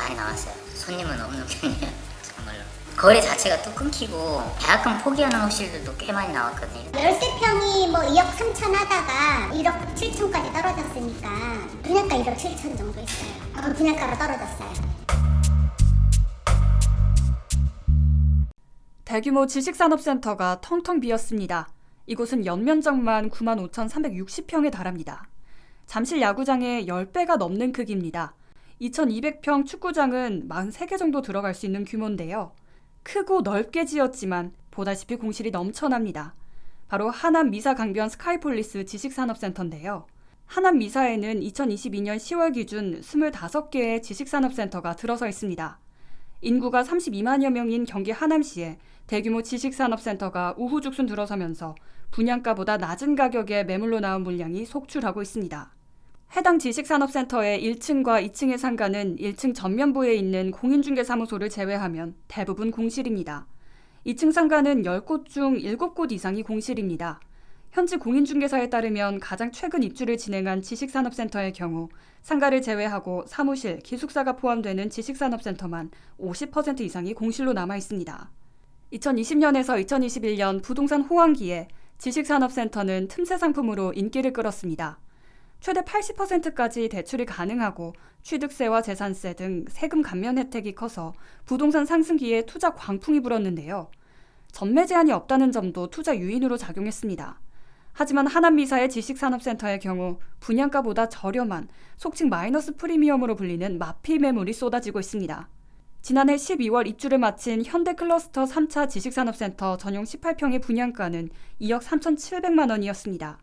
많이 나왔어요. 손님은 없는 편이에요. 정말로. 거래 자체가 또 끊기고 계약금 포기하는 호실들도 꽤 많이 나왔거든요. 열세 평이 뭐 2억 3천 하다가 1억 7천까지 떨어졌으니까 분양가 1억 7천 정도 있어요. 분양가로 떨어졌어요. 대규모 지식산업센터가 텅텅 비었습니다. 이곳은 연면적만 95,360평에 달합니다. 잠실 야구장의 10배가 넘는 크기입니다. 2,200평 축구장은 43개 정도 들어갈 수 있는 규모인데요. 크고 넓게 지었지만 보다시피 공실이 넘쳐납니다. 바로 하남 미사 강변 스카이폴리스 지식산업센터인데요. 하남 미사에는 2022년 10월 기준 25개의 지식산업센터가 들어서 있습니다. 인구가 32만여 명인 경기 하남시에 대규모 지식산업센터가 우후죽순 들어서면서 분양가보다 낮은 가격에 매물로 나온 물량이 속출하고 있습니다. 해당 지식산업센터의 1층과 2층의 상가는 1층 전면부에 있는 공인중개사무소를 제외하면 대부분 공실입니다. 2층 상가는 10곳 중 7곳 이상이 공실입니다. 현지 공인중개사에 따르면 가장 최근 입주를 진행한 지식산업센터의 경우 상가를 제외하고 사무실, 기숙사가 포함되는 지식산업센터만 50% 이상이 공실로 남아 있습니다. 2020년에서 2021년 부동산 호황기에 지식산업센터는 틈새 상품으로 인기를 끌었습니다. 최대 80%까지 대출이 가능하고 취득세와 재산세 등 세금 감면 혜택이 커서 부동산 상승기에 투자 광풍이 불었는데요. 전매 제한이 없다는 점도 투자 유인으로 작용했습니다. 하지만 하남미사의 지식산업센터의 경우 분양가보다 저렴한 속칭 마이너스 프리미엄으로 불리는 마피 매물이 쏟아지고 있습니다. 지난해 12월 입주를 마친 현대클러스터 3차 지식산업센터 전용 18평의 분양가는 2억 3,700만 원이었습니다.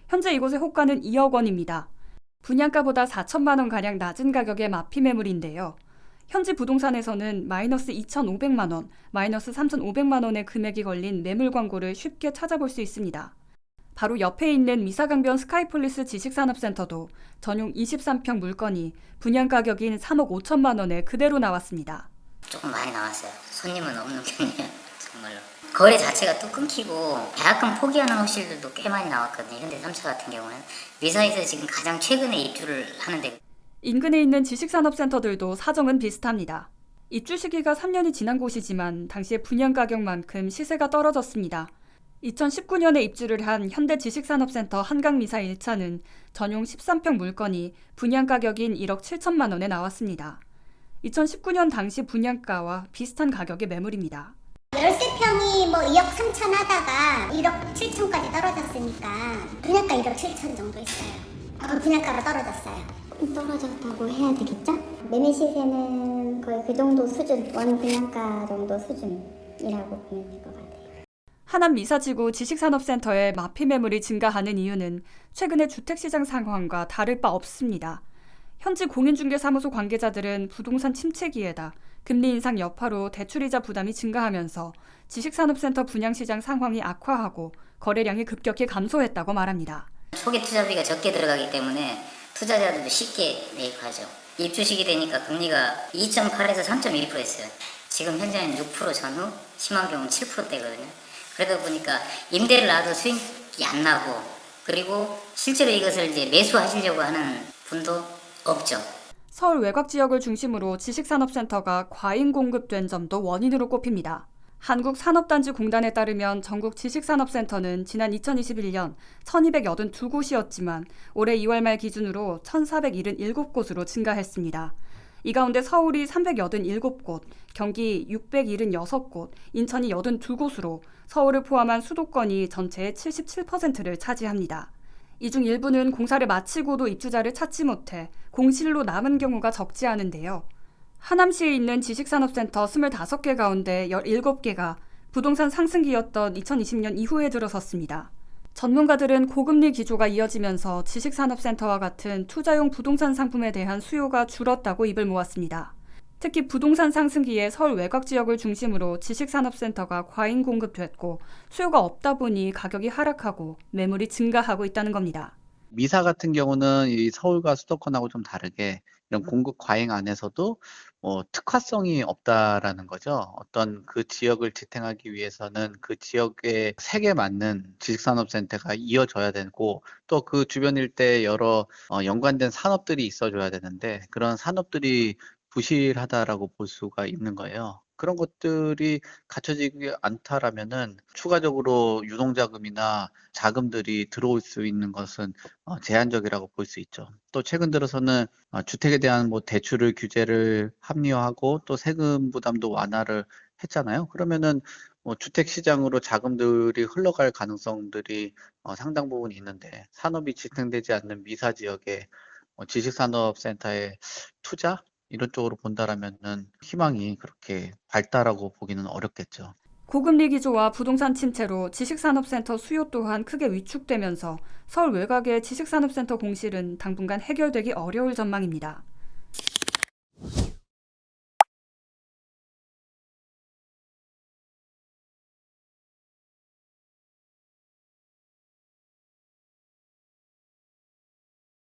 현재 이곳의 호가는 2억 원입니다. 분양가보다 4천만 원가량 낮은 가격의 마피 매물인데요. 현지 부동산에서는 마이너스 2,500만 원, 마이너스 3,500만 원의 금액이 걸린 매물 광고를 쉽게 찾아볼 수 있습니다. 바로 옆에 있는 미사강변 스카이폴리스 지식산업센터도 전용 23평 물건이 분양 가격인 3억 5천만 원에 그대로 나왔습니다. 조금 많이 나왔어요. 손님은 없는 편이에요. 정말로. 거래 자체가 또 끊기고 계약금 포기하는 호실들도 꽤 많이 나왔거든요. 현대 3차 같은 경우는. 미사에서 지금 가장 최근에 입주를 하는데 인근에 있는 지식산업센터들도 사정은 비슷합니다. 입주 시기가 3년이 지난 곳이지만 당시의 분양 가격만큼 시세가 떨어졌습니다. 2019년에 입주를 한 현대지식산업센터 한강미사 1차는 전용 13평 물건이 분양 가격인 1억 7천만 원에 나왔습니다. 2019년 당시 분양가와 비슷한 가격의 매물입니다. 열세 평이 뭐 2억 3천 하다가 1억 7천까지 떨어졌으니까 분양가 1억 7천 정도 있어요. 분양가로 떨어졌어요. 떨어졌다고 해야 되겠죠? 매매 시세는 거의 그 정도 수준, 원 분양가 정도 수준이라고 보면 될 것 같아요. 하남 미사지구 지식산업센터의 마피 매물이 증가하는 이유는 최근의 주택시장 상황과 다를 바 없습니다. 현지 공인중개사무소 관계자들은 부동산 침체기에다 금리 인상 여파로 대출이자 부담이 증가하면서 지식산업센터 분양시장 상황이 악화하고 거래량이 급격히 감소했다고 말합니다. 초기 투자비가 적게 들어가기 때문에 투자자들도 쉽게 매입하죠. 입주 시기 되니까 금리가 2.8에서 3.1% 했어요. 지금 현재는 6% 전후, 심한 경우는 7%대거든요. 그러다 보니까 임대를 놔도 수익이 안 나고 그리고 실제로 이것을 이제 매수하시려고 하는 분도 없죠. 서울 외곽 지역을 중심으로 지식산업센터가 과잉 공급된 점도 원인으로 꼽힙니다. 한국산업단지공단에 따르면 전국 지식산업센터는 지난 2021년 1,282곳이었지만 올해 2월 말 기준으로 1,477곳으로 증가했습니다. 이 가운데 서울이 387곳, 경기 676곳, 인천이 82곳으로 서울을 포함한 수도권이 전체의 77%를 차지합니다. 이 중 일부는 공사를 마치고도 입주자를 찾지 못해 공실로 남은 경우가 적지 않은데요. 하남시에 있는 지식산업센터 25개 가운데 17개가 부동산 상승기였던 2020년 이후에 들어섰습니다. 전문가들은 고금리 기조가 이어지면서 지식산업센터와 같은 투자용 부동산 상품에 대한 수요가 줄었다고 입을 모았습니다. 특히 부동산 상승기에 서울 외곽 지역을 중심으로 지식산업센터가 과잉 공급됐고 수요가 없다 보니 가격이 하락하고 매물이 증가하고 있다는 겁니다. 미사 같은 경우는 이 서울과 수도권하고 좀 다르게 이런 공급 과잉 안에서도 특화성이 없다라는 거죠. 어떤 그 지역을 지탱하기 위해서는 그 지역의 색에 맞는 지식산업센터가 이어져야 되고 또 그 주변 일대에 여러 연관된 산업들이 있어줘야 되는데 그런 산업들이 부실하다라고 볼 수가 있는 거예요. 그런 것들이 갖춰지지 않다라면은 추가적으로 유동자금이나 자금들이 들어올 수 있는 것은 제한적이라고 볼 수 있죠. 또 최근 들어서는 주택에 대한 뭐 대출을 규제를 합리화하고 또 세금 부담도 완화를 했잖아요. 그러면은 주택 시장으로 자금들이 흘러갈 가능성들이 상당 부분 있는데 산업이 진행되지 않는 미사 지역에 지식산업센터의 투자 이런 쪽으로 본다라면은 희망이 그렇게 밝다라고 보기는 어렵겠죠. 고금리 기조와 부동산 침체로 지식산업센터 수요 또한 크게 위축되면서 서울 외곽의 지식산업센터 공실은 당분간 해결되기 어려울 전망입니다.